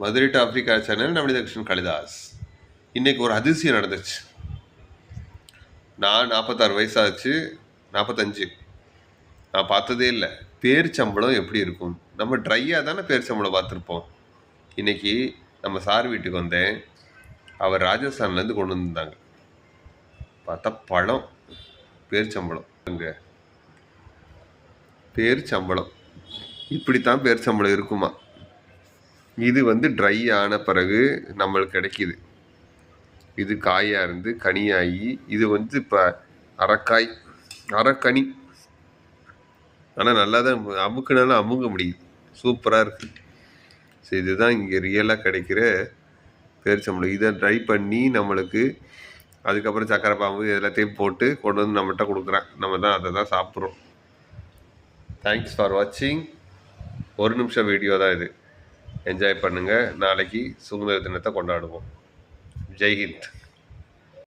Madurai to Africa channel Navaneethakrishnan Kalidas. இன்னைக்கு ஒரு அதிசயம் நடந்துச்சு. நான் 46 வயசாச்சு, 45. நான் பார்த்ததே இல்லை பேரிச்சம்பழம் எப்படி இருக்கும். நம்ம ட்ரையாக தானே பேரிச்சம்பழம் பார்த்துருப்போம். இன்னைக்கு நம்ம சார் வீட்டுக்கு வந்தேன். அவர் ராஜஸ்தான்லேருந்து கொண்டு வந்திருந்தாங்க. பார்த்தா பழம் பேரிச்சம்பழம். அங்கே பேரிச்சம்பழம் இப்படித்தான் பேரிச்சம்பழம் இருக்குமா. இது ட்ரை ஆன பிறகு நம்மளுக்கு கிடைக்கிது. இது காயாக இருந்து கனியாகி இது இப்போ அரைக்கனி. ஆனால் நல்லா தான் அமுக்குனாலும் அமுங்க முடியுது. சூப்பராக இருக்குது. ஸோ இதுதான் இங்கே ரியலாக கிடைக்கிற பேரிச்சம்பழம். இதை ட்ரை பண்ணி நம்மளுக்கு அதுக்கப்புறம் சக்கரை பாம்பு எல்லாத்தையும் போட்டு கொண்டு வந்து நம்மகிட்ட கொடுக்குறேன். நம்ம தான் அதை தான் சாப்பிட்றோம். தேங்க்ஸ் ஃபார் வாட்சிங். 1 நிமிஷம் வீடியோ தான் இது. என்ஜாய் பண்ணுங்கள். நாளைக்கு சுதந்திர தினத்தை கொண்டாடுவோம். ஜெய்ஹிந்த்.